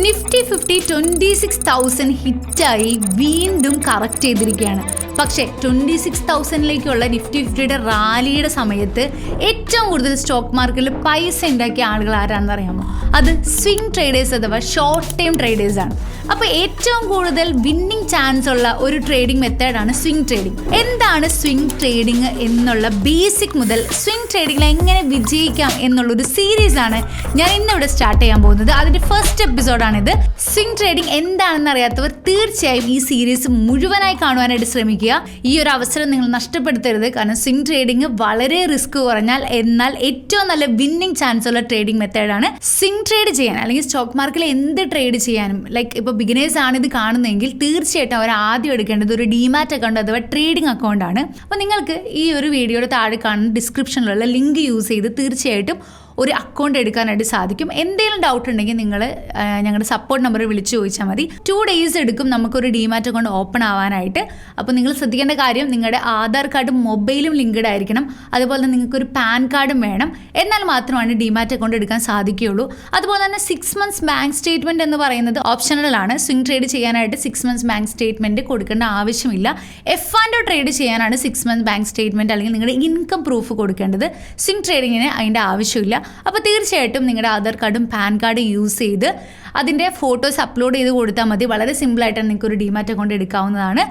Nifty 50 26,000 ഹിറ്റായി വീണ്ടും correct ചെയ്തിരിക്കുകയാണ്. പക്ഷേ 26,000ലേക്കുള്ള നിഫ്റ്റി 50യുടെ റാലിയുടെ സമയത്ത് ഏറ്റവും കൂടുതൽ സ്റ്റോക്ക് മാർക്കറ്റിൽ പൈസ ഉണ്ടാക്കിയ ആളുകൾ ആരാണെന്ന് അറിയാമോ? അത് സ്വിംഗ് ട്രേഡേഴ്സ് അഥവാ ഷോർട്ട് ടൈം ട്രേഡേഴ്സ് ആണ്. അപ്പോൾ ഏറ്റവും കൂടുതൽ വിന്നിംഗ് ചാൻസ് ഉള്ള ഒരു ട്രേഡിംഗ് മെത്തേഡാണ് സ്വിംഗ് ട്രേഡിംഗ്. എന്താണ് സ്വിംഗ് ട്രേഡിംഗ് എന്നുള്ള ബേസിക് മുതൽ സ്വിംഗ് ട്രേഡിംഗിൽ എങ്ങനെ വിജയിക്കാം എന്നുള്ളൊരു സീരീസാണ് ഞാൻ ഇന്നിവിടെ സ്റ്റാർട്ട് ചെയ്യാൻ പോകുന്നത്. അതിൻ്റെ ഫസ്റ്റ് എപ്പിസോഡാണിത്. സ്വിംഗ് ട്രേഡിംഗ് എന്താണെന്ന് അറിയാത്തവർ തീർച്ചയായും ഈ സീരീസ് മുഴുവനായി കാണുവാനായിട്ട് ശ്രമിക്കുക. ഈ ഒരു അവസരം നിങ്ങൾ നഷ്ടപ്പെടുത്തരുത്. കാരണം സ്വിംഗ് ട്രേഡിംഗ് വളരെ റിസ്ക് കുറഞ്ഞാൽ എന്നാൽ ഏറ്റവും നല്ല വിന്നിംഗ് ചാൻസ് ഉള്ള ട്രേഡിംഗ് മെത്തേഡാണ്. സ്വിംഗ് ട്രേഡ് ചെയ്യാൻ അല്ലെങ്കിൽ സ്റ്റോക്ക് മാർക്കറ്റിൽ എന്ത് ട്രേഡ് ചെയ്യാനും ലൈക്ക് ഇപ്പോൾ ബിഗിനേഴ്സ് ആണ് ഇത് കാണുന്നതെങ്കിൽ തീർച്ചയായിട്ടും അവർ ആദ്യം എടുക്കേണ്ടത് ഒരു ഡിമാറ്റ് അക്കൗണ്ട് അഥവാ ട്രേഡിംഗ് അക്കൗണ്ട് ആണ്. അപ്പോൾ നിങ്ങൾക്ക് ഈ ഒരു വീഡിയോയുടെ താഴെ കാണുന്ന ഡിസ്ക്രിപ്ഷനിലുള്ള ലിങ്ക് യൂസ് ചെയ്ത് തീർച്ചയായിട്ടും ഒരു അക്കൗണ്ട് എടുക്കാനായിട്ട് സാധിക്കും. എന്തെങ്കിലും ഡൗട്ട് ഉണ്ടെങ്കിൽ നിങ്ങൾ ഞങ്ങളുടെ സപ്പോർട്ട് നമ്പറിൽ വിളിച്ച് ചോദിച്ചാൽ മതി. 2 days എടുക്കും നമുക്കൊരു ഡിമാറ്റ് അക്കൗണ്ട് ഓപ്പൺ ആവാനായിട്ട്. അപ്പോൾ നിങ്ങൾ ശ്രദ്ധിക്കേണ്ട കാര്യം, നിങ്ങളുടെ ആധാർ കാർഡും മൊബൈലും ലിങ്ക്ഡ് ആയിരിക്കണം. അതുപോലെ തന്നെ നിങ്ങൾക്കൊരു പാൻ കാർഡും വേണം. എന്നാൽ മാത്രമാണ് ഡിമാറ്റ് അക്കൗണ്ട് എടുക്കാൻ സാധിക്കുകയുള്ളൂ. അതുപോലെ തന്നെ 6 months ബാങ്ക് സ്റ്റേറ്റ്മെൻറ്റ് എന്ന് പറയുന്നത് ഓപ്ഷണൽ ആണ്. സ്വിംഗ് ട്രേഡ് ചെയ്യാനായിട്ട് 6 months ബാങ്ക് സ്റ്റേറ്റ്മെൻറ്റ് കൊടുക്കേണ്ട ആവശ്യമില്ല. F&O ട്രേഡ് ചെയ്യാനാണ് 6 months ബാങ്ക് സ്റ്റേറ്റ്മെൻറ്റ് അല്ലെങ്കിൽ നിങ്ങളുടെ ഇൻകം പ്രൂഫ് കൊടുക്കേണ്ടത്. സ്വിംഗ് ട്രേഡിങ്ങിന് അതിൻ്റെ ആവശ്യമില്ല. അപ്പോൾ തീർച്ചയായിട്ടും നിങ്ങളുടെ ആധാർ കാർഡും പാൻ കാർഡും യൂസ് ചെയ്ത് അതിൻ്റെ ഫോട്ടോസ് അപ്ലോഡ് ചെയ്ത് കൊടുത്താൽ മതി. വളരെ സിമ്പിളായിട്ടാണ് നിങ്ങൾക്ക് ഒരു ഡിമാറ്റ് അക്കൗണ്ട് എടുക്കാവുന്നതാണ്.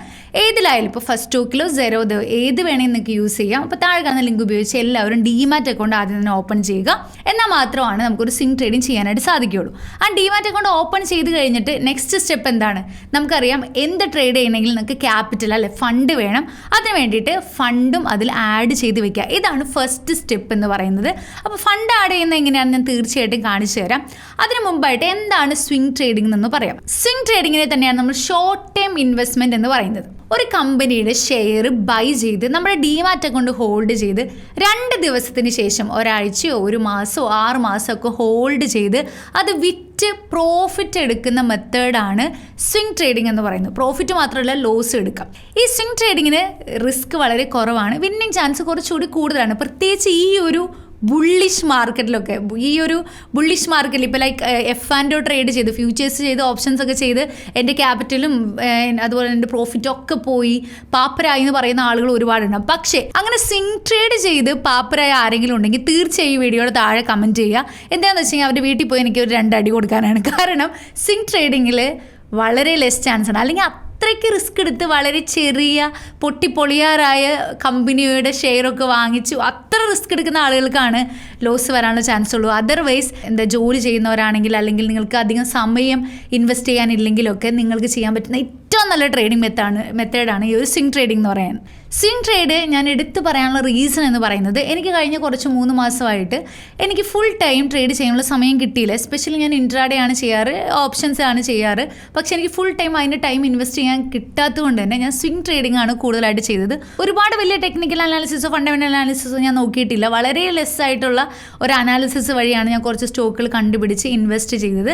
ഏതിലായാലും ഇപ്പോൾ ഫസ്റ്റ് സ്റ്റോക്കിലോ സെറോദോ ഏത് വേണമെങ്കിൽ നിങ്ങൾക്ക് യൂസ് ചെയ്യാം. അപ്പോൾ താഴെ കാണുന്ന ലിങ്ക് ഉപയോഗിച്ച് എല്ലാവരും ഡിമാറ്റ് അക്കൗണ്ട് ആദ്യം തന്നെ ഓപ്പൺ ചെയ്യുക. എന്നാൽ മാത്രമാണ് നമുക്കൊരു സ്വിംഗ് ട്രേഡിംഗ് ചെയ്യാനായിട്ട് സാധിക്കുകയുള്ളൂ. ആ ഡിമാറ്റ് അക്കൗണ്ട് ഓപ്പൺ ചെയ്ത് കഴിഞ്ഞിട്ട് നെക്സ്റ്റ് സ്റ്റെപ്പ് എന്താണ്? നമുക്കറിയാം എന്ത് ട്രേഡ് ചെയ്യണമെങ്കിൽ നമുക്ക് ക്യാപിറ്റൽ അല്ലെ ഫണ്ട് വേണം. അതിന് വേണ്ടിയിട്ട് ഫണ്ടും അതിൽ ആഡ് ചെയ്ത് വെക്കുക. ഇതാണ് ഫസ്റ്റ് സ്റ്റെപ്പ് എന്ന് പറയുന്നത്. അപ്പോൾ ഫണ്ട് ആഡ് ചെയ്യുന്നത് എങ്ങനെയാണെന്ന് ഞാൻ തീർച്ചയായിട്ടും കാണിച്ചു തരാം. അതിന് മുമ്പായിട്ട് എന്താണ് സ്വിംഗ് ട്രേഡിംഗ് എന്ന് പറയാം. സ്വിംഗ് ട്രേഡിങ്ങിനെ തന്നെയാണ് നമ്മൾ ഷോർട്ട് ടൈം ഇൻവെസ്റ്റ്മെന്റ് എന്ന് പറയുന്നത്. ഒരു കമ്പനിയുടെ ഷെയർ ബൈ ചെയ്ത് നമ്മുടെ ഡിമാറ്റ് അക്കൗണ്ട് ഹോൾഡ് ചെയ്ത് 2 ദിവസത്തിന് ശേഷം ഒരാഴ്ചയോ 1 മാസമോ 6 മാസമൊക്കെ ഹോൾഡ് ചെയ്ത് അത് വിറ്റ് പ്രോഫിറ്റ് എടുക്കുന്ന മെത്തേഡാണ് സ്വിംഗ് ട്രേഡിംഗ് എന്ന് പറയുന്നത്. പ്രോഫിറ്റ് മാത്രമല്ല ലോസ് എടുക്കാം. ഈ സ്വിംഗ് ട്രേഡിങ്ങിന് റിസ്ക് വളരെ കുറവാണ്. വിന്നിംഗ് ചാൻസ് കുറച്ചുകൂടി കൂടുതലാണ്. പ്രത്യേകിച്ച് ഈ ഒരു ബുള്ളിഷ് മാർക്കറ്റിലൊക്കെ. ഈ ഒരു ബുള്ളിഷ് മാർക്കറ്റിൽ ഇപ്പോൾ ലൈക്ക് F&O ട്രേഡ് ചെയ്ത് ഫ്യൂച്ചേഴ്സ് ചെയ്ത് ഓപ്ഷൻസ് ഒക്കെ ചെയ്ത് എൻ്റെ ക്യാപിറ്റലും അതുപോലെ എൻ്റെ പ്രോഫിറ്റും ഒക്കെ പോയി പാപ്പരായി എന്ന് പറയുന്ന ആളുകൾ ഒരുപാടുണ്ടാകും. പക്ഷേ അങ്ങനെ സ്വിംഗ് ട്രേഡ് ചെയ്ത് പാപ്പരായ ആരെങ്കിലും ഉണ്ടെങ്കിൽ തീർച്ചയായും ഈ വീഡിയോയുടെ താഴെ കമൻറ്റ് ചെയ്യുക. എന്താണെന്ന് വെച്ച് കഴിഞ്ഞാൽ അവരുടെ വീട്ടിൽ പോയി എനിക്ക് ഒരു 2 അടി കൊടുക്കാനാണ്. കാരണം സ്വിംഗ് ട്രേഡിങ്ങിൽ വളരെ ലെസ് ചാൻസ് ആണ്. അല്ലെങ്കിൽ അത്രയ്ക്ക് റിസ്ക് എടുത്ത് വളരെ ചെറിയ പൊട്ടിപ്പൊളിയാറായ കമ്പനിയുടെ ഷെയറൊക്കെ വാങ്ങിച്ചു അത്ര റിസ്ക് എടുക്കുന്ന ആളുകൾക്കാണ് ലോസ് വരാനുള്ള ചാൻസ് ഉള്ളൂ. അതർവൈസ് ജോലി ചെയ്യുന്നവരാണെങ്കിൽ അല്ലെങ്കിൽ നിങ്ങൾക്ക് അധികം സമയം ഇൻവെസ്റ്റ് ചെയ്യാനില്ലെങ്കിലൊക്കെ നിങ്ങൾക്ക് ചെയ്യാൻ പറ്റുന്ന ഏറ്റവും നല്ല ട്രേഡിംഗ് മെത്തേഡാണ് ഈ ഒരു സ്വിംഗ് ട്രേഡിംഗ് എന്ന് പറയാൻ. സ്വിംഗ് ട്രേഡ് ഞാൻ എടുത്തു പറയാനുള്ള റീസൺ എന്ന് പറയുന്നത്, എനിക്ക് കഴിഞ്ഞ കുറച്ച് 3 മാസമായിട്ട് എനിക്ക് ഫുൾ ടൈം ട്രേഡ് ചെയ്യാനുള്ള സമയം കിട്ടിയില്ല. എസ്പെഷ്യലി ഞാൻ ഇൻട്രാഡേ ആണ് ചെയ്യാറ്, ഓപ്ഷൻസ് ആണ് ചെയ്യാറ്. പക്ഷേ എനിക്ക് ഫുൾ ടൈം അതിൻ്റെ ടൈം ഇൻവെസ്റ്റ് ചെയ്യാൻ കിട്ടാത്തത് കൊണ്ട് തന്നെ ഞാൻ സ്വിംഗ് ട്രേഡിംഗ് ആണ് കൂടുതലായിട്ട് ചെയ്തത്. ഒരുപാട് വലിയ ടെക്നിക്കൽ അനാലിസിസോ ഫണ്ടമെൻ്റൽ അനാലിസിസോ ഞാൻ നോക്കിയിട്ടില്ല. വളരെ ലെസ് ആയിട്ടുള്ള ഒരു അനാലിസിസ് വഴിയാണ് ഞാൻ കുറച്ച് സ്റ്റോക്കുകൾ കണ്ടുപിടിച്ച് ഇൻവെസ്റ്റ് ചെയ്തത്.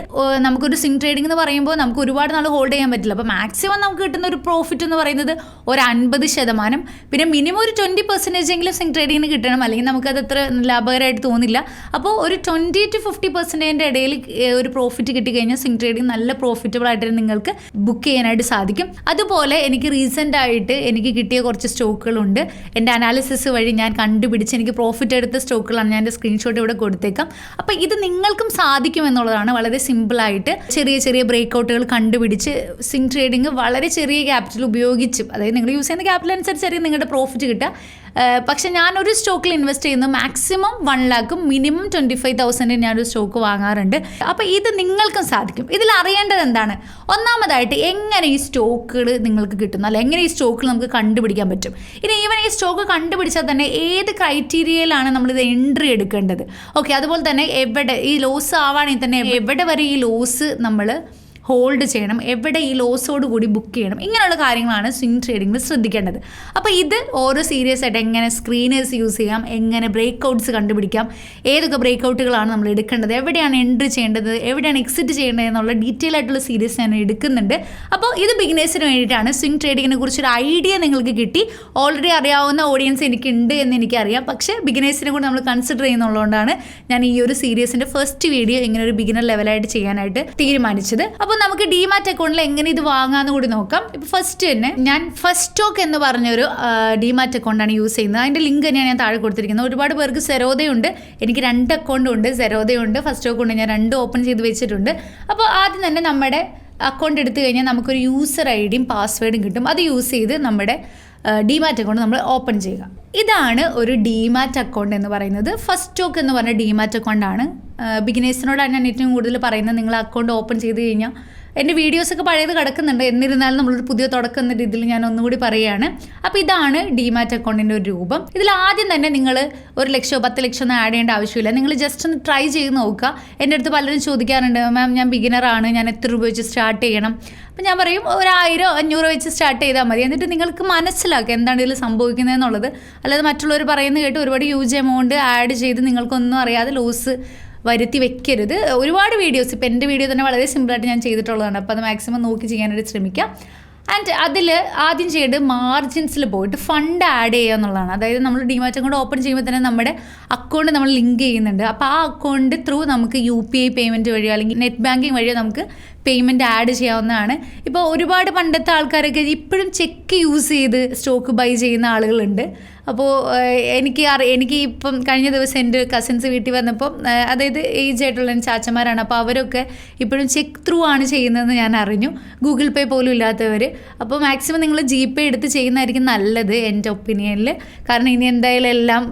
നമുക്കൊരു സ്വിംഗ് ട്രേഡിംഗ് എന്ന് പറയുമ്പോൾ നമുക്ക് ഒരുപാട് നാൾ ഹോൾഡ് ചെയ്യാൻ പറ്റില്ല. അപ്പോൾ മാക്സിമം നമുക്ക് കിട്ടുന്ന ഒരു പ്രോഫിറ്റ് എന്ന് പറയുന്നത് ഒരു 50%. പിന്നെ മിനിമം ഒരു 20% എങ്കിലും സ്വിംഗ് ട്രേഡിങ്ങിന് കിട്ടണം. അല്ലെങ്കിൽ നമുക്കത് അത്ര ലാഭകരമായിട്ട് തോന്നില്ല. അപ്പോൾ ഒരു 20 to 50% ഇടയിൽ ഒരു പ്രോഫിറ്റ് കിട്ടിക്കഴിഞ്ഞാൽ സ്വിംഗ് ട്രേഡിങ് നല്ല പ്രോഫിറ്റബിൾ ആയിട്ട് നിങ്ങൾക്ക് ബുക്ക് ചെയ്യാനായിട്ട് സാധിക്കും. അതുപോലെ എനിക്ക് റീസെൻ്റ് ആയിട്ട് എനിക്ക് കിട്ടിയ കുറച്ച് സ്റ്റോക്കുകളുണ്ട്. എൻ്റെ അനാലിസിസ് വഴി ഞാൻ കണ്ടുപിടിച്ച് എനിക്ക് പ്രോഫിറ്റ് എടുത്ത സ്റ്റോക്കുകളാണ്. ഞാൻ എൻ്റെ സ്ക്രീൻഷോട്ട് ഇവിടെ കൊടുത്തേക്കാം. അപ്പോൾ ഇത് നിങ്ങൾക്കും സാധിക്കും എന്നുള്ളതാണ്. വളരെ സിമ്പിളായിട്ട് ചെറിയ ചെറിയ ബ്രേക്കൗട്ടുകൾ കണ്ടുപിടിച്ച് സ്വിംഗ് ട്രേഡിങ് വളരെ ചെറിയ ക്യാപിറ്റൽ ഉപയോഗിച്ചും, അതായത് നിങ്ങൾ യൂസ് ചെയ്യുന്ന ക്യാപിറ്റൽ അനുസരിച്ച് നിങ്ങളുടെ പ്രോഫിറ്റ് കിട്ടുക. പക്ഷെ ഞാനൊരു സ്റ്റോക്കിൽ ഇൻവെസ്റ്റ് ചെയ്യുന്നത് മാക്സിമം 1 lakh മിനിമം 25,000 ഞാനൊരു സ്റ്റോക്ക് വാങ്ങാറുണ്ട്. അപ്പോൾ ഇത് നിങ്ങൾക്കും സാധിക്കും. ഇതിൽ അറിയേണ്ടത് എന്താണ്? ഒന്നാമതായിട്ട് എങ്ങനെ ഈ സ്റ്റോക്കുകൾ നിങ്ങൾക്ക് കിട്ടുന്നു, അല്ല എങ്ങനെ ഈ സ്റ്റോക്കുകൾ നമുക്ക് കണ്ടുപിടിക്കാൻ പറ്റും. ഇനി ഈവൻ ഈ സ്റ്റോക്ക് കണ്ടുപിടിച്ചാൽ തന്നെ ഏത് ക്രൈറ്റീരിയയിലാണ് നമ്മളിത് എൻട്രി എടുക്കേണ്ടത്. ഓക്കെ, അതുപോലെ തന്നെ എവിടെ ഈ ലോസ് ആവുകയാണെങ്കിൽ തന്നെ എവിടെ വരെ ഈ ലോസ് നമ്മൾ ഹോൾഡ് ചെയ്യണം, എവിടെ ഈ ലോസോട് കൂടി ബുക്ക് ചെയ്യണം, ഇങ്ങനെയുള്ള കാര്യങ്ങളാണ് സ്വിംഗ് ട്രേഡിങ്ങിൽ ശ്രദ്ധിക്കേണ്ടത്. അപ്പോൾ ഇത് ഓരോ സീരിയസ് ആയിട്ട് എങ്ങനെ സ്ക്രീനേഴ്സ് യൂസ് ചെയ്യാം, എങ്ങനെ ബ്രേക്ക് ഔട്ട്സ് കണ്ടുപിടിക്കാം, ഏതൊക്കെ ബ്രേക്ക് ഔട്ടുകളാണ് നമ്മൾ എടുക്കേണ്ടത്, എവിടെയാണ് എൻട്രി ചെയ്യേണ്ടത്, എവിടെയാണ് എക്സിറ്റ് ചെയ്യേണ്ടത് എന്നുള്ള ഡീറ്റെയിൽ ആയിട്ടുള്ള സീരീസ് ഞാൻ എടുക്കുന്നുണ്ട്. അപ്പോൾ ഇത് ബിഗിനേഴ്സിന് വേണ്ടിയിട്ടാണ്. സ്വിംഗ് ട്രേഡിങ്ങിനെ കുറിച്ചൊരു ഐഡിയ നിങ്ങൾക്ക് കിട്ടി. ഓൾറെഡി അറിയാവുന്ന ഓഡിയൻസ് എനിക്കുണ്ട് എന്ന് എനിക്കറിയാം, പക്ഷേ ബിഗിനേഴ്സിനെ കൂടി നമ്മൾ കൺസിഡർ ചെയ്യുന്നുള്ളതുകൊണ്ടാണ് ഞാൻ ഈ ഒരു സീരീസിൻ്റെ ഫസ്റ്റ് വീഡിയോ ഇങ്ങനെ ഒരു ബിഗിനർ ലെവലായിട്ട് ചെയ്യാനായിട്ട് തീരുമാനിച്ചത്. അപ്പോൾ നമുക്ക് ഡിമാറ്റ് അക്കൗണ്ടിൽ എങ്ങനെ ഇത് വാങ്ങാമെന്ന് കൂടി നോക്കാം. ഇപ്പോൾ ഫസ്റ്റ് തന്നെ ഞാൻ ഫസ്റ്റ് സ്റ്റോക്ക് എന്ന് പറഞ്ഞൊരു ഡിമാറ്റ് അക്കൗണ്ടാണ് യൂസ് ചെയ്യുന്നത്. അതിൻ്റെ ലിങ്ക് തന്നെയാണ് ഞാൻ താഴെ കൊടുത്തിരിക്കുന്നത്. ഒരുപാട് പേർക്ക് സെറോദയുണ്ട്, എനിക്ക് 2 അക്കൗണ്ടും ഉണ്ട്, സെറോദയുണ്ട്, ഫസ്റ്റ് സ്റ്റോക്ക് ഉണ്ട്. ഞാൻ 2 ഓപ്പൺ ചെയ്ത് വെച്ചിട്ടുണ്ട്. അപ്പോൾ ആദ്യം തന്നെ നമ്മുടെ അക്കൗണ്ട് എടുത്തു കഴിഞ്ഞാൽ നമുക്കൊരു യൂസർ ഐഡിയും പാസ്വേഡും കിട്ടും. അത് യൂസ് ചെയ്ത് നമ്മുടെ ഡിമാറ്റ് അക്കൗണ്ട് നമ്മൾ ഓപ്പൺ ചെയ്യുക. ഇതാണ് ഒരു ഡിമാറ്റ് അക്കൗണ്ട് എന്ന് പറയുന്നത്. ഫസ്റ്റ് സ്റ്റോക്ക് എന്ന് പറഞ്ഞ ഡിമാറ്റ് അക്കൗണ്ടാണ്. ബിഗിനേഴ്സിനോടാണ് ഞാൻ ഏറ്റവും കൂടുതൽ പറയുന്നത്, നിങ്ങൾ അക്കൗണ്ട് ഓപ്പൺ ചെയ്ത് കഴിഞ്ഞാൽ എൻ്റെ വീഡിയോസൊക്കെ പഴയത് കിടക്കുന്നുണ്ട്, എന്നിരുന്നാലും നമ്മളൊരു പുതിയ തുടക്കം എന്ന രീതിയിൽ ഞാൻ ഒന്നുകൂടി പറയുകയാണ്. അപ്പോൾ ഇതാണ് ഡിമാറ്റ് അക്കൗണ്ടിൻ്റെ ഒരു രൂപം. ഇതിൽ ആദ്യം തന്നെ നിങ്ങൾ 1 ലക്ഷമോ 10 ലക്ഷമോ ഒന്നും ആഡ് ചെയ്യേണ്ട ആവശ്യമില്ല. നിങ്ങൾ ജസ്റ്റ് ഒന്ന് ട്രൈ ചെയ്ത് നോക്കുക. എൻ്റെ അടുത്ത് പലരും ചോദിക്കാറുണ്ട്, മാം ഞാൻ ബിഗിനറാണ്, ഞാൻ എത്ര രൂപ വെച്ച് സ്റ്റാർട്ട് ചെയ്യണം? അപ്പോൾ ഞാൻ പറയും 1000-500 വെച്ച് സ്റ്റാർട്ട് ചെയ്താൽ മതി. എന്നിട്ട് നിങ്ങൾക്ക് മനസ്സിലാക്കുക എന്താണ് ഇതിൽ സംഭവിക്കുന്നതെന്നുള്ളത്. അല്ലാതെ മറ്റുള്ളവർ പറയുന്നത് കേട്ട് ഒരുപാട് ഹ്യൂജ് എമൗണ്ട് ആഡ് ചെയ്ത് നിങ്ങൾക്കൊന്നും അറിയാതെ ലോസ് വരുത്തി വെക്കരുത്. ഒരുപാട് വീഡിയോസ്, ഇപ്പോൾ എൻ്റെ വീഡിയോ തന്നെ വളരെ സിമ്പിളായിട്ട് ഞാൻ ചെയ്തിട്ടുള്ളതാണ്. അപ്പോൾ അത് മാക്സിമം നോക്കി ചെയ്യാനായിട്ട് ശ്രമിക്കാം. ആൻഡ് അതിൽ ആദ്യം ചെയ്യേണ്ടത് മാർജിൻസിൽ പോയിട്ട് ഫണ്ട് ആഡ് ചെയ്യുക എന്നുള്ളതാണ്. അതായത് നമ്മൾ ഡിമാറ്റ് അക്കൗണ്ട് ഓപ്പൺ ചെയ്യുമ്പോൾ തന്നെ നമ്മുടെ അക്കൗണ്ട് നമ്മൾ ലിങ്ക് ചെയ്യുന്നുണ്ട്. അപ്പോൾ ആ അക്കൗണ്ട് ത്രൂ നമുക്ക് UPI പേയ്മെൻറ്റ് വഴിയോ അല്ലെങ്കിൽ നെറ്റ് ബാങ്കിങ് വഴിയോ നമുക്ക് പേയ്മെൻറ്റ് ആഡ് ചെയ്യാവുന്നതാണ്. ഇപ്പോൾ ഒരുപാട് പണ്ടത്തെ ആൾക്കാരൊക്കെ ഇപ്പോഴും ചെക്ക് യൂസ് ചെയ്ത് സ്റ്റോക്ക് ബൈ ചെയ്യുന്ന ആളുകളുണ്ട്. അപ്പോൾ എനിക്ക് ഇപ്പം കഴിഞ്ഞ ദിവസം എൻ്റെ കസിൻസ് വീട്ടിൽ വന്നപ്പോൾ, അതായത് ഏജ് ആയിട്ടുള്ള ചാച്ചന്മാരാണ്, അപ്പോൾ അവരൊക്കെ ഇപ്പോഴും ചെക്ക് ത്രൂ ആണ് ചെയ്യുന്നതെന്ന് ഞാൻ അറിഞ്ഞു, ഗൂഗിൾ പേ പോലും ഇല്ലാത്തവർ. അപ്പോൾ മാക്സിമം നിങ്ങൾ GPay എടുത്ത് ചെയ്യുന്നതായിരിക്കും നല്ലത് എൻ്റെ ഒപ്പീനിയനിൽ. കാരണം ഇനി എന്തായാലും എല്ലാം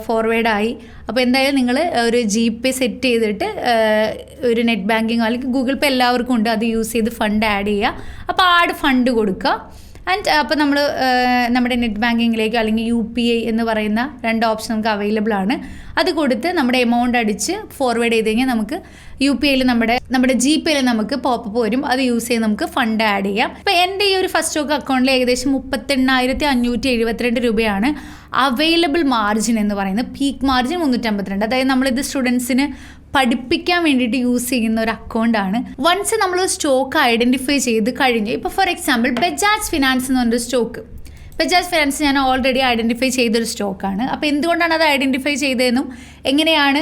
ഫോർവേഡായി. അപ്പോൾ എന്തായാലും നിങ്ങൾ ഒരു GPay സെറ്റ് ചെയ്തിട്ട് ഒരു നെറ്റ് ബാങ്കിങ്ങോ അല്ലെങ്കിൽ ഗൂഗിൾ പേ എല്ലാവർക്കും ഉണ്ട്, അത് യൂസ് ചെയ്ത് ഫണ്ട് ആഡ് ചെയ്യുക. അപ്പോൾ ആഡ് ഫണ്ട് കൊടുക്കുക. ആൻഡ് അപ്പോൾ നമ്മൾ നമ്മുടെ നെറ്റ് ബാങ്കിങ്ങിലേക്കോ അല്ലെങ്കിൽ UPI എന്ന് പറയുന്ന 2 ഓപ്ഷൻ നമുക്ക് അവൈലബിൾ ആണ്. അത് കൊടുത്ത് നമ്മുടെ എമൗണ്ട് അടിച്ച് ഫോർവേഡ് ചെയ്ത് കഴിഞ്ഞാൽ നമുക്ക് UPIയിൽ നമ്മുടെ GPayയിൽ നമുക്ക് പോപ്പപ്പ് വരും. അത് യൂസ് ചെയ്ത് നമുക്ക് ഫണ്ട് ആഡ് ചെയ്യാം. അപ്പോൾ എൻ്റെ ഈ ഒരു ഫസ്റ്റ് സ്റ്റോക്ക് അക്കൗണ്ടിൽ ഏകദേശം 38,572 രൂപയാണ് അവൈലബിൾ മാർജിൻ എന്ന് പറയുന്നത്. Peak margin 352. അതായത് നമ്മളിത് സ്റ്റുഡൻസിന് പഠിപ്പിക്കാൻ വേണ്ടിയിട്ട് യൂസ് ചെയ്യുന്ന ഒരു അക്കൗണ്ടാണ്. വൺസ് നമ്മൾ സ്റ്റോക്ക് ഐഡൻറ്റിഫൈ ചെയ്ത് കഴിഞ്ഞ്, ഇപ്പോൾ ഫോർ എക്സാമ്പിൾ ബജാജ് ഫിനാൻസ് എന്ന് പറഞ്ഞൊരു സ്റ്റോക്ക്, ബജാജ് ഫിനാൻസ് ഞാൻ ഓൾറെഡി ഐഡൻറ്റിഫൈ ചെയ്തൊരു സ്റ്റോക്കാണ്. അപ്പോൾ എന്തുകൊണ്ടാണ് അത് ഐഡൻറ്റിഫൈ ചെയ്തതെന്നും എങ്ങനെയാണ്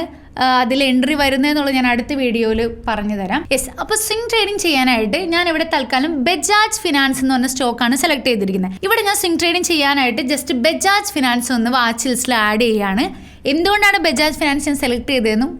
അതിൽ എൻട്രി വരുന്നതെന്നുള്ളത് ഞാൻ അടുത്ത വീഡിയോയിൽ പറഞ്ഞു തരാം. യെസ്, അപ്പോൾ സ്വിംഗ് ട്രേഡിംഗ് ചെയ്യാനായിട്ട് ഞാൻ ഇവിടെ തൽക്കാലം ബജാജ് ഫിനാൻസ് എന്ന് പറഞ്ഞ സ്റ്റോക്കാണ് സെലക്ട് ചെയ്തിരിക്കുന്നത്. ഇവിടെ ഞാൻ സ്വിംഗ് ട്രേഡിംഗ് ചെയ്യാനായിട്ട് ജസ്റ്റ് ബജാജ് ഫിനാൻസ് ഒന്ന് വാച്ച് ലിസ്റ്റിൽ ആഡ് ചെയ്യുകയാണ്. എന്തുകൊണ്ടാണ് ബജാജ് ഫിനാൻസ് ഞാൻ സെലക്ട് ചെയ്തതെന്നും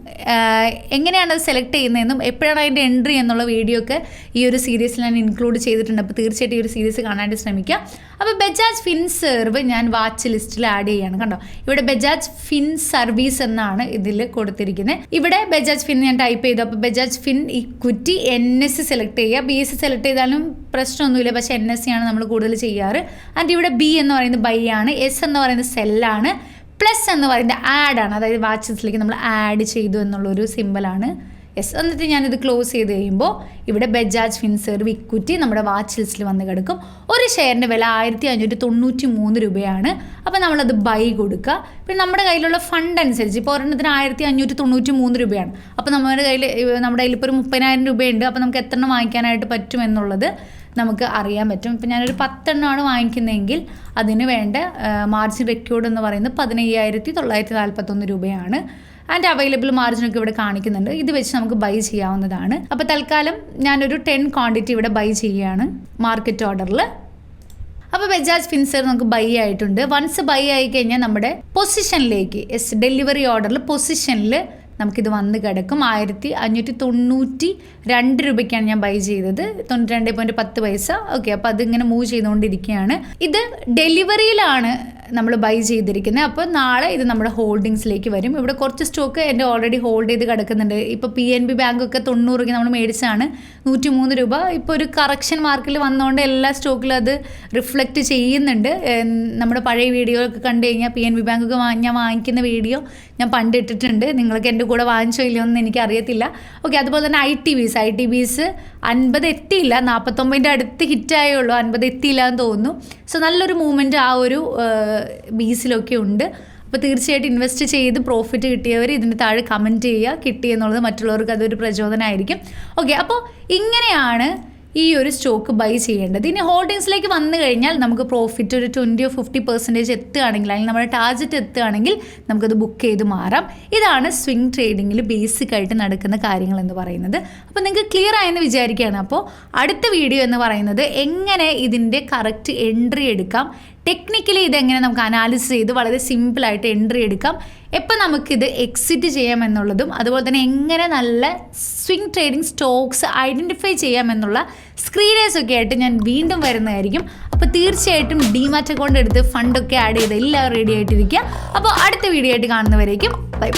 എങ്ങനെയാണ് അത് സെലക്ട് ചെയ്യുന്നതെന്നും എപ്പോഴാണ് അതിൻ്റെ എൻട്രി എന്നുള്ള വീഡിയോ ഒക്കെ ഈ ഒരു സീരീസിൽ ഞാൻ ഇൻക്ലൂഡ് ചെയ്തിട്ടുണ്ട്. അപ്പോൾ തീർച്ചയായിട്ടും ഈ ഒരു സീരീസ് കാണാനായിട്ട് ശ്രമിക്കാം. അപ്പോൾ ബജാജ് ഫിൻസർവ് ഞാൻ വാച്ച് ലിസ്റ്റിൽ ആഡ് ചെയ്യുകയാണ്. കണ്ടോ, ഇവിടെ ബജാജ് ഫിൻ സർവീസ് എന്നാണ് ഇതിൽ കൊടുത്തിരിക്കുന്നത്. ഇവിടെ ബജാജ് ഫിൻ ഞാൻ ടൈപ്പ് ചെയ്തു. അപ്പോൾ Bajaj fin equity NSE select ചെയ്യുക. BSE സെലക്ട് ചെയ്താലും പ്രശ്നമൊന്നുമില്ല, പക്ഷേ NSE ആണ് നമ്മൾ കൂടുതൽ ചെയ്യാറ്. ആൻഡ് ഇവിടെ B എന്ന് പറയുന്നത് ബൈ ആണ്, S എന്ന് പറയുന്നത് സെല്ലാണ്, പ്ലസ് എന്ന് പറയുന്നത് ആഡ് ആണ്. അതായത് വാച്ച് ലിസ്റ്റിലേക്ക് നമ്മൾ ആഡ് ചെയ്തു എന്നുള്ളൊരു സിമ്പിളാണ്. യെസ്, എന്നിട്ട് ഞാനിത് ക്ലോസ് ചെയ്ത് കഴിയുമ്പോൾ ഇവിടെ ബജാജ് ഫിൻസർവ് ഇക്വിറ്റി നമ്മുടെ വാച്ച് ലിസ്റ്റിൽ വന്ന് കിടക്കും. ഒരു ഷെയറിൻ്റെ വില 1593 രൂപയാണ്. അപ്പോൾ നമ്മളത് ബൈ കൊടുക്കുക. പിന്നെ നമ്മുടെ കയ്യിലുള്ള ഫണ്ട് അനുസരിച്ച് ഇപ്പോൾ ഒരെണ്ണത്തിന് 1593 രൂപയാണ്. അപ്പോൾ നമ്മുടെ കയ്യിൽ ഇപ്പോൾ ഒരു 30,000 രൂപയുണ്ട്. അപ്പോൾ നമുക്ക് എത്ര എണ്ണം വാങ്ങിക്കാനായിട്ട് പറ്റുമെന്നുള്ളത് നമുക്ക് അറിയാൻ പറ്റും. ഇപ്പോൾ ഞാനൊരു 10 എണ്ണമാണ് വാങ്ങിക്കുന്നതെങ്കിൽ അതിന് വേണ്ട മാർജിൻ റെക്കോർഡ് എന്ന് പറയുന്നത് 15,941 രൂപയാണ്. ആൻഡ് അവൈലബിൾ മാർജിനൊക്കെ ഇവിടെ കാണിക്കുന്നുണ്ട്. ഇത് വെച്ച് നമുക്ക് ബൈ ചെയ്യാവുന്നതാണ്. അപ്പോൾ തൽക്കാലം ഞാനൊരു 10 ക്വാണ്ടിറ്റി ഇവിടെ ബൈ ചെയ്യുകയാണ് മാർക്കറ്റ് ഓർഡറിൽ. അപ്പോൾ ബജാജ് ഫിൻസർ നമുക്ക് ബൈ ആയിട്ടുണ്ട്. വൺസ് ബൈ ആയി കഴിഞ്ഞാൽ നമ്മുടെ പൊസിഷനിലേക്ക് ഡെലിവറി ഓർഡറിൽ പൊസിഷനിൽ നമുക്കിത് വന്ന് കിടക്കും. 1592 രൂപയ്ക്കാണ് ഞാൻ ബൈ ചെയ്തത്, 92.10 ഓക്കെ. അപ്പോൾ അതിങ്ങനെ മൂവ് ചെയ്തുകൊണ്ടിരിക്കുകയാണ്. ഇത് ഡെലിവറിയിലാണ് നമ്മൾ ബൈ ചെയ്തിരിക്കുന്നത്. അപ്പോൾ നാളെ ഇത് നമ്മുടെ ഹോൾഡിങ്സിലേക്ക് വരും. ഇവിടെ കുറച്ച് സ്റ്റോക്ക് എൻ്റെ ഓൾറെഡി ഹോൾഡ് ചെയ്ത് കിടക്കുന്നുണ്ട്. ഇപ്പോൾ PNB ബാങ്കൊക്കെ 90 രൂപയ്ക്ക് നമ്മൾ മേടിച്ചാണ് 103 രൂപ. ഇപ്പോൾ ഒരു കറക്ഷൻ മാർക്കിൽ വന്നുകൊണ്ട് എല്ലാ സ്റ്റോക്കിലും അത് റിഫ്ലക്റ്റ് ചെയ്യുന്നുണ്ട്. നമ്മുടെ പഴയ വീഡിയോ ഒക്കെ കണ്ടു കഴിഞ്ഞാൽ PNB ബാങ്കൊക്കെ ഞാൻ വാങ്ങിക്കുന്ന വീഡിയോ ഞാൻ പണ്ട് ഇട്ടിട്ടുണ്ട്. നിങ്ങൾക്ക് എൻ്റെ കൂടെ വാങ്ങിച്ചോ ഇല്ലയോ എന്ന് എനിക്കറിയത്തില്ല. ഓക്കെ, അതുപോലെ തന്നെ ITBs 50 എത്തിയില്ല, 49ൻ്റെ അടുത്ത് ഹിറ്റായേ ഉള്ളൂ, 50 എത്തിയില്ല എന്ന് തോന്നുന്നു. സോ നല്ലൊരു മൂവ്മെൻറ്റ് ആ ഒരു ബീസിലൊക്കെ ഉണ്ട്. അപ്പോൾ തീർച്ചയായിട്ടും ഇൻവെസ്റ്റ് ചെയ്ത് പ്രോഫിറ്റ് കിട്ടിയവർ ഇതിന് താഴെ കമൻറ്റ് ചെയ്യുക, കിട്ടിയെന്നുള്ളത് മറ്റുള്ളവർക്ക് അതൊരു പ്രചോദനമായിരിക്കും. ഓക്കെ, അപ്പോൾ ഇങ്ങനെയാണ് ഈ ഒരു സ്റ്റോക്ക് ബൈ ചെയ്യേണ്ടത്. ഇനി ഹോൾഡിങ്സിലേക്ക് വന്നു കഴിഞ്ഞാൽ നമുക്ക് പ്രോഫിറ്റ് ഒരു 20 or 50% എത്തുകയാണെങ്കിൽ, അല്ലെങ്കിൽ നമ്മുടെ ടാർജറ്റ് എത്തുകയാണെങ്കിൽ നമുക്കത് ബുക്ക് ചെയ്ത് മാറാം. ഇതാണ് സ്വിംഗ് ട്രേഡിങ്ങിൽ ബേസിക്കായിട്ട് നടക്കുന്ന കാര്യങ്ങൾ എന്ന് പറയുന്നത്. അപ്പോൾ നിങ്ങൾക്ക് ക്ലിയർ ആയെന്ന് വിചാരിക്കുകയാണ്. അപ്പോൾ അടുത്ത വീഡിയോ എന്ന് പറയുന്നത് എങ്ങനെ ഇതിൻ്റെ കറക്റ്റ് എൻട്രി എടുക്കാം, ടെക്നിക്കലി ഇതെങ്ങനെ നമുക്ക് അനാലിസിസ് ചെയ്ത് വളരെ സിമ്പിളായിട്ട് എൻട്രി എടുക്കാം, എപ്പോൾ നമുക്കിത് എക്സിറ്റ് ചെയ്യാമെന്നുള്ളതും, അതുപോലെ തന്നെ എങ്ങനെ നല്ല സ്വിംഗ് ട്രേഡിംഗ് സ്റ്റോക്സ് ഐഡൻറ്റിഫൈ ചെയ്യാമെന്നുള്ള സ്ക്രീനേഴ്സ് ഒക്കെ ആയിട്ട് ഞാൻ വീണ്ടും വരുന്നതായിരിക്കും. അപ്പോൾ തീർച്ചയായിട്ടും ഡിമാറ്റ് അക്കൗണ്ട് എടുത്ത് ഫണ്ടൊക്കെ ആഡ് ചെയ്ത് എല്ലാവരും റെഡി ആയിട്ടിരിക്കുക. അപ്പോൾ അടുത്ത വീഡിയോ ആയിട്ട് കാണുന്നവരേക്കും ബൈ.